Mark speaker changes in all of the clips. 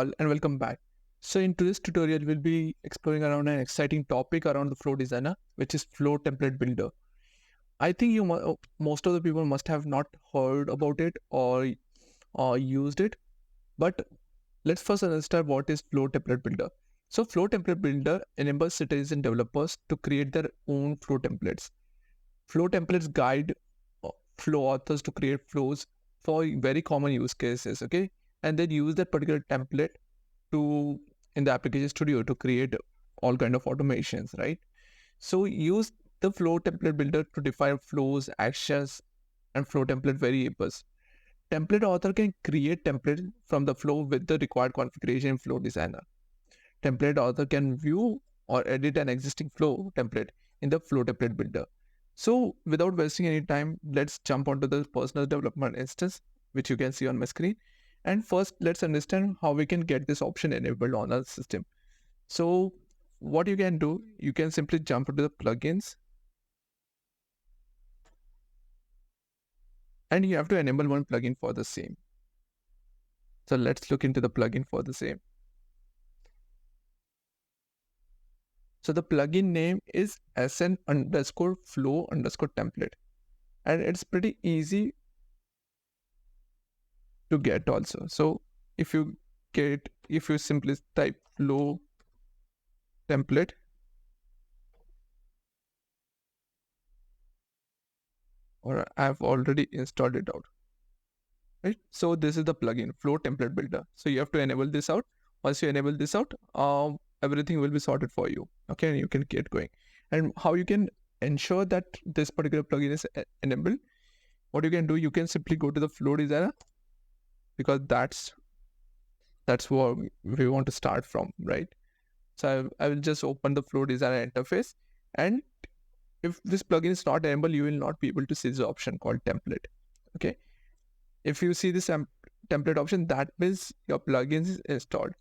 Speaker 1: all and welcome back. So in today's tutorial, we'll be exploring around an exciting topic around the Flow Designer, which is Flow Template Builder. I think most of the people must have not heard about it or used it, but let's first understand what is Flow Template Builder. So Flow Template Builder enables citizen developers to create their own flow templates. Flow templates guide flow authors to create flows for very common use cases, okay? And then use that particular template to in the application studio to create all kind of automations, right? So use the flow template builder to define flows, actions, and flow template variables. Template author can create template from the flow with the required configuration in Flow Designer. Template author can view or edit an existing flow template in the flow template builder. So without wasting any time, let's jump onto the personal development instance, which you can see on my screen. And first, let's understand how we can get this option enabled on our system. So what you can do, you can simply jump into the plugins and you have to enable one plugin for the same. So let's look into the plugin for the same. So the plugin name is sn_flow_template, and it's pretty easy to get also. So if you simply type flow template, or I've already installed it out, right? So this is the plugin flow template builder. So you have to enable this out. Once you enable this out, everything will be sorted for you, okay? And you can get going. And how you can ensure that this particular plugin is enabled, what you can do, you can simply go to the Flow Designer, because that's what we want to start from, right? So I will just open the Flow Designer interface, and if this plugin is not enabled, you will not be able to see the option called template, okay? If you see this template option, that means your plugin is installed.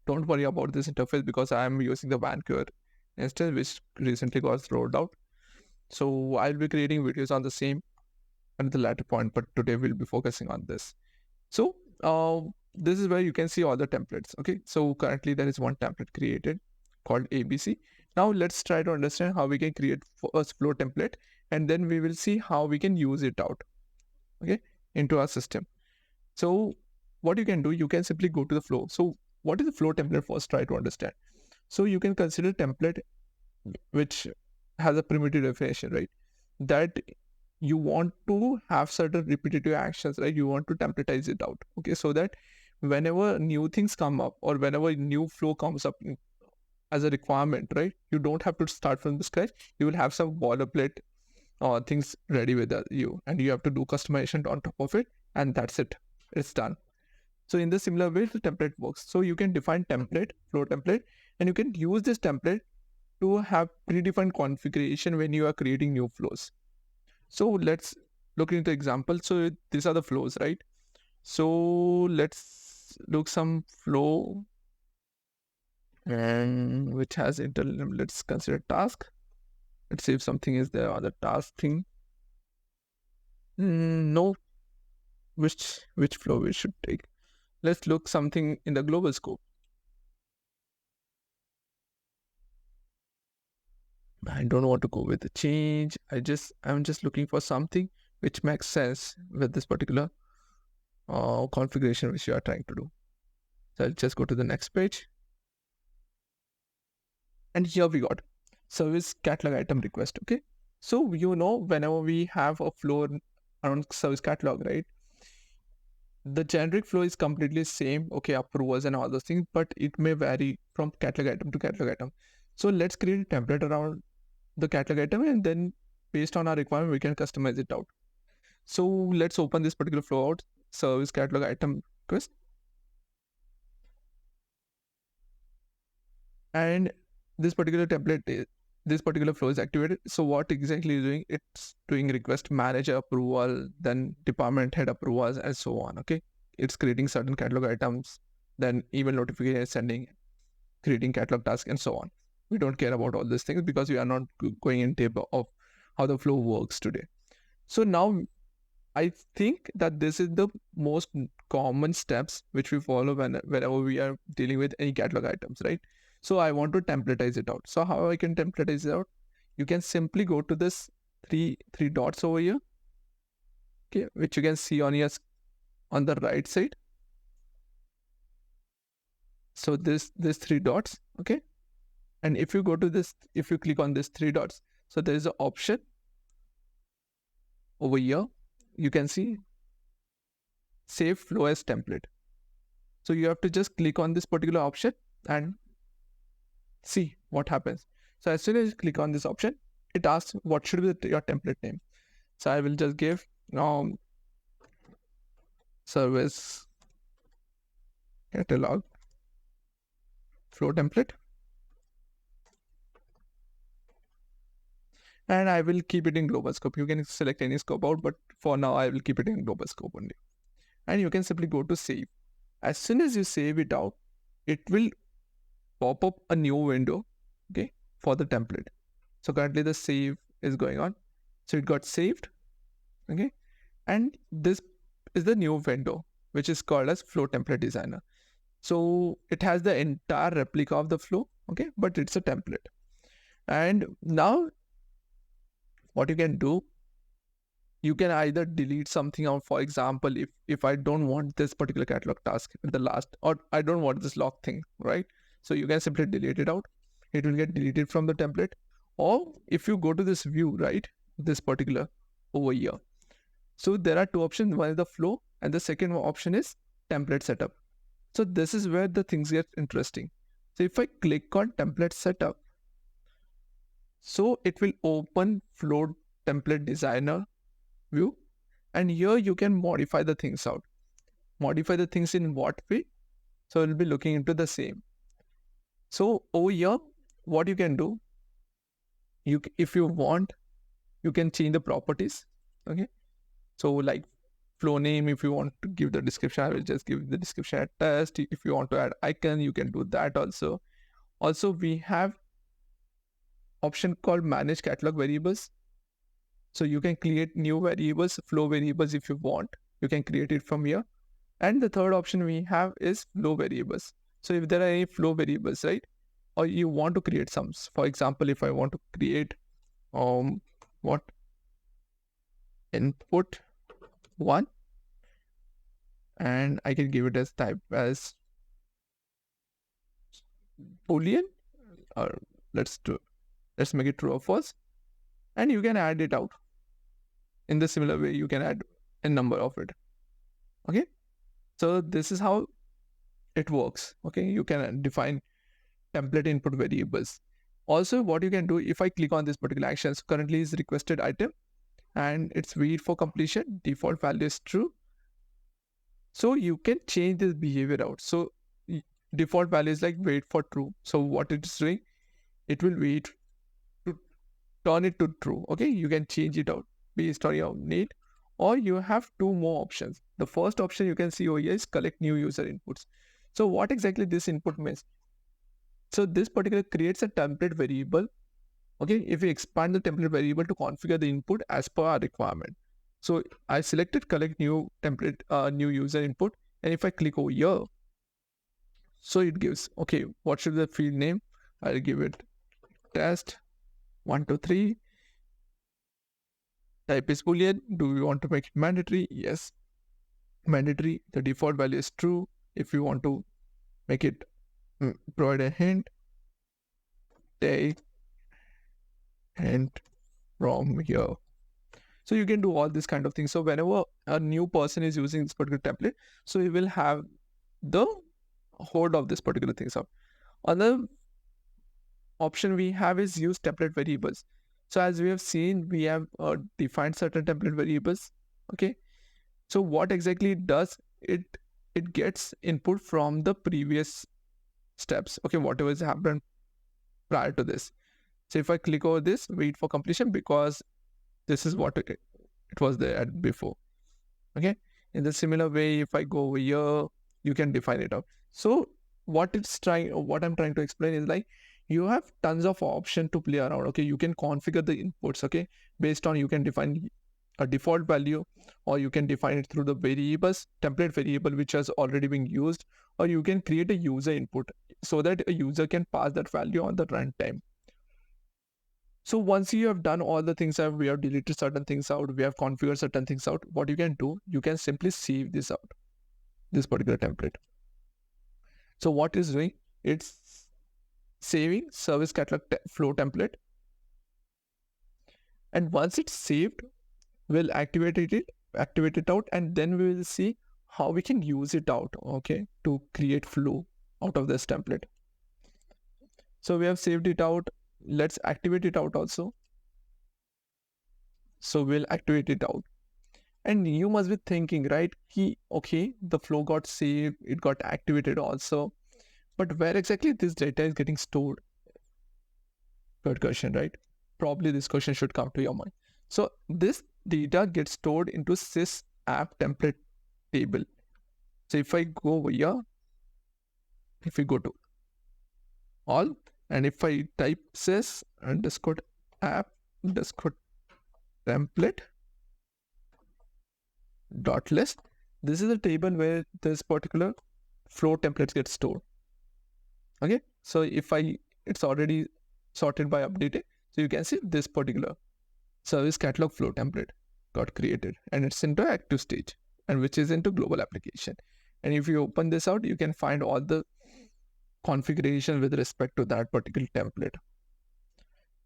Speaker 1: Don't worry about this interface because I am using the Vancouver instance, which recently got rolled out. So I'll be creating videos on the same at the latter point, but today we'll be focusing on this. So this is where you can see all the templates, okay? So currently there is one template created called ABC. Now let's try to understand how we can create a flow template, and then we will see how we can use it out, okay, into our system. So what you can do, you can simply go to the flow. So what is the flow template? First try to understand. So you can consider template which has a primitive definition, right? That you want to have certain repetitive actions, right? You want to templatize it out, okay? So that whenever new things come up or whenever new flow comes up as a requirement, right, you don't have to start from the scratch. You will have some boilerplate things ready with you, and you have to do customization on top of it, and that's it. It's done. So in the similar way, the template works. So you can define template, flow template, and you can use this template to have predefined configuration when you are creating new flows. So let's look into example. So these are the flows, right? So let's look some flow and which has internal. Let's consider task. Let's see if something is there on the task thing. No. Which flow we should take? Let's look something in the global scope. I don't want to go with the change. I'm just looking for something which makes sense with this particular configuration which you are trying to do. So I'll just go to the next page. And here we got service catalog item request, okay? So whenever we have a flow around service catalog, right? The generic flow is completely same, okay, approvals and all those things, but it may vary from catalog item to catalog item. So let's create a template around the catalog item, and then based on our requirement, we can customize it out. So let's open this particular flow out, service catalog item request. And this particular template, this particular flow is activated. So what exactly is doing? It's doing request manager approval, then department head approvals, and so on, okay? It's creating certain catalog items, then email notification sending, creating catalog task, and so on. We don't care about all these things because we are not going in depth of how the flow works today. So now I think that this is the most common steps which we follow whenever we are dealing with any catalog items, right? So I want to templatize it out. So how I can templatize it out? You can simply go to this three dots over here, okay, which you can see on your on the right side. So this three dots, okay, and if you go to this, if you click on this three dots, so there is an option over here. You can see save flow as template. So you have to just click on this particular option and see what happens. So as soon as you click on this option, it asks what should be your template name. So I will just give service catalog flow template, and I will keep it in global scope. You can select any scope out, but for now I will keep it in global scope only. And you can simply go to save. As soon as you save it out, it will pop up a new window, okay, for the template. So currently the save is going on. So it got saved, okay, and this is the new window which is called as flow template designer. So it has the entire replica of the flow, okay, but it's a template. And now what you can do, you can either delete something out. For example, if I don't want this particular catalog task in the last, or I don't want this lock thing, right? So you can simply delete it out. It will get deleted from the template. Or if you go to this view, right, this particular over here. So there are two options. One is the flow and the second option is template setup. So this is where the things get interesting. So if I click on template setup, so it will open flow template designer view, and here you can modify the things out. Modify the things in what way? So we'll be looking into the same. So over here, what you can do, if you want, you can change the properties, okay? So like flow name, if you want to give the description, I will just give the description at test. If you want to add icon, you can do that also. Also, we have option called manage catalog variables. So you can create new variables, flow variables if you want. You can create it from here. And the third option we have is flow variables. So if there are any flow variables, right, or you want to create some, for example, if I want to create what input 1, and I can give it as type as Boolean, or let's make it true or false, and you can add it out. In the similar way, you can add a number of it. Okay, so this is how it works. Okay, you can define template input variables. Also, what you can do, if I click on this particular action, so currently is requested item and it's wait for completion, default value is true. So you can change this behavior out. So default value is like wait for true. So what it's doing, it will wait to turn it to true. Okay, you can change it out based on your need, or you have two more options. The first option you can see over here is collect new user inputs. So what exactly this input means? So this particular creates a template variable. Okay, if we expand the template variable to configure the input as per our requirement. So I selected collect new template, new user input, and if I click over here, so it gives, okay, what should be the field name? I'll give it test 1, 2, 3. Type is Boolean. Do we want to make it mandatory? Yes, mandatory. The default value is true. If you want to make it provide a hint, take hint from here. So you can do all this kind of things. So whenever a new person is using this particular template, so he will have the hold of this particular things up. Another option we have is use template variables. So as we have seen, we have defined certain template variables. Okay, so what exactly it does, it gets input from the previous steps. Okay, whatever has happened prior to this. So if I click over this, wait for completion, because this is what it was there at before. Okay, in the similar way, if I go over here, you can define it out. So what I'm trying to explain is like, you have tons of option to play around. Okay, you can configure the inputs, okay, based on, you can define a default value, or you can define it through the variables, template variable which has already been used, or you can create a user input so that a user can pass that value on the runtime. So once you have done all the things, we have deleted certain things out, we have configured certain things out, what you can do, you can simply save this out, this particular template. So what is doing, it's saving service catalog flow template, and once it's saved, we'll activate it out, and then we will see how we can use it out, okay, to create flow out of this template. So we have saved it out. Let's activate it out also. So we'll activate it out. And you must be thinking, right, okay, the flow got saved, it got activated also, but where exactly this data is getting stored? Good question, right? Probably this question should come to your mind. So this data gets stored into sys app template table. So if I go over here, if we go to all, and if I type sys underscore app underscore template dot list, this is a table where this particular flow templates get stored. Okay, so if it's already sorted by updated, so you can see this particular service catalog flow template got created, and it's into active stage, and which is into global application. And if you open this out, you can find all the configuration with respect to that particular template.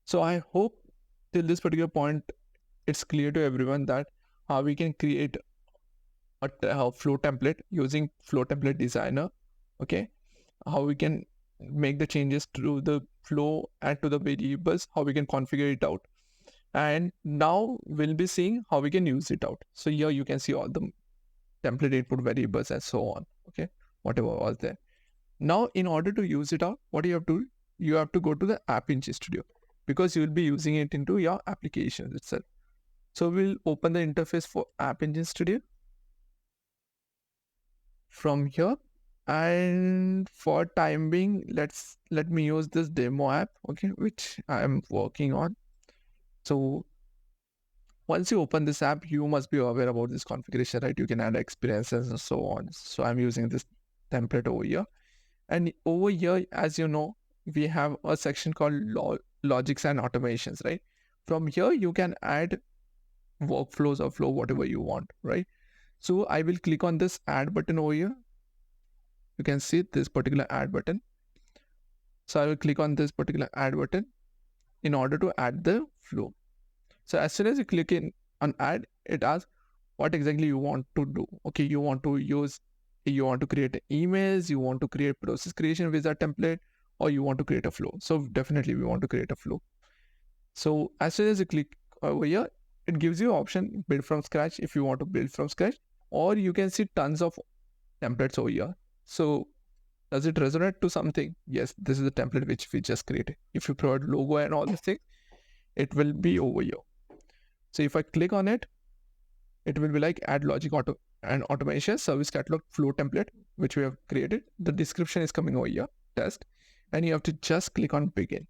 Speaker 1: So I hope till this particular point it's clear to everyone that how we can create a flow template using flow template designer. Okay, how we can make the changes to the flow and to the variables, how we can configure it out, and now we'll be seeing how we can use it out. So here you can see all the template input variables and so on, okay, whatever was there. Now in order to use it out, what you have to do, you have to go to the App Engine Studio, because you will be using it into your applications itself. So we'll open the interface for App Engine Studio from here, and for time being, let me use this demo app, okay, which I am working on. So once you open this app, you must be aware about this configuration, right? You can add experiences and so on. So I'm using this template over here, and over here, as you know, we have a section called logics and automations, right? From here you can add workflows or flow, whatever you want, right? So I will click on this add button over here. You can see this particular add button. So I will click on this particular add button in order to add the flow. So as soon as you click in on add, it asks what exactly you want to do. Okay, you want to create emails, you want to create process creation with that template, or you want to create a flow. So definitely we want to create a flow. So as soon as you click over here, it gives you option build from scratch if you want to build from scratch, or you can see tons of templates over here. So does it resonate to something? Yes, this is the template which we just created. If you provide logo and all this thing, it will be over here. So if I click on it, it will be like add logic and automation service catalog flow template, which we have created. The description is coming over here, test, and you have to just click on begin.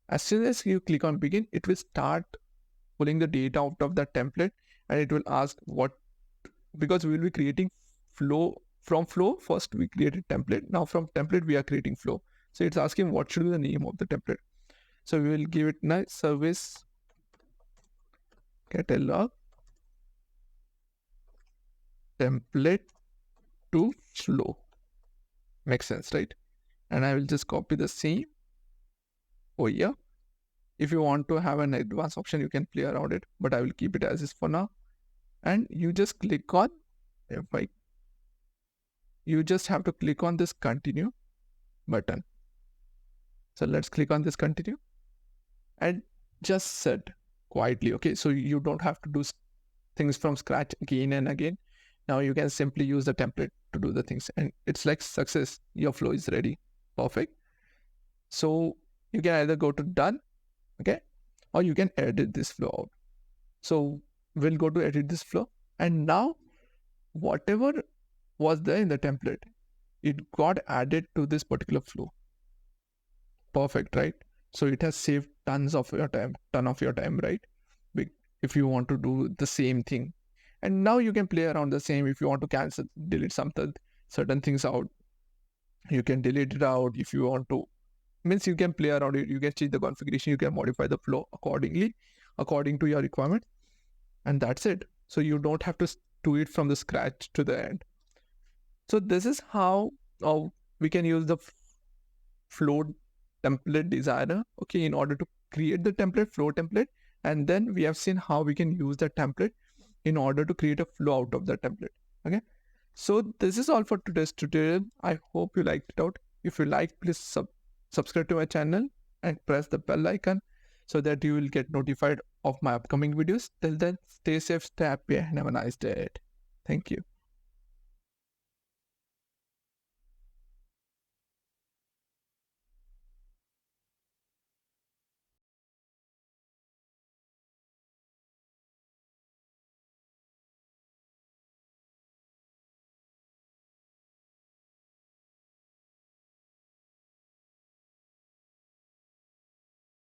Speaker 1: As soon as you click on begin, it will start pulling the data out of that template, and it will ask what, because we will be creating flow. From flow, first we created template. Now from template, we are creating flow. So it's asking what should be the name of the template. So we will give it nice service catalog template to flow. Makes sense, right? And I will just copy the same over here. If you want to have an advanced option, you can play around it, but I will keep it as is for now. And you just click on, you just have to click on this continue button. So let's click on this continue and just set quietly. Okay, so you don't have to do things from scratch again and again. Now you can simply use the template to do the things, and it's like success. Your flow is ready. Perfect. So you can either go to done, okay, or you can edit this flow out. So we'll go to edit this flow, and now whatever was there in the template, it got added to this particular flow. Perfect, right? So it has saved ton of your time, right? if you want to do the same thing. And now you can play around the same. If you want to cancel, delete something, certain things out, you can delete it out. If you want to, means you can play around it, you can change the configuration, you can modify the flow accordingly, according to your requirement, and that's it. So you don't have to do it from the scratch to the end. So this is how we can use the flow template designer, okay, in order to create the template, flow template. And then we have seen how we can use the template in order to create a flow out of the template. Okay, so this is all for today's tutorial. I hope you liked it out. If you liked, please subscribe to my channel and press the bell icon so that you will get notified of my upcoming videos. Till then, stay safe, stay happy, and have a nice day. Thank you.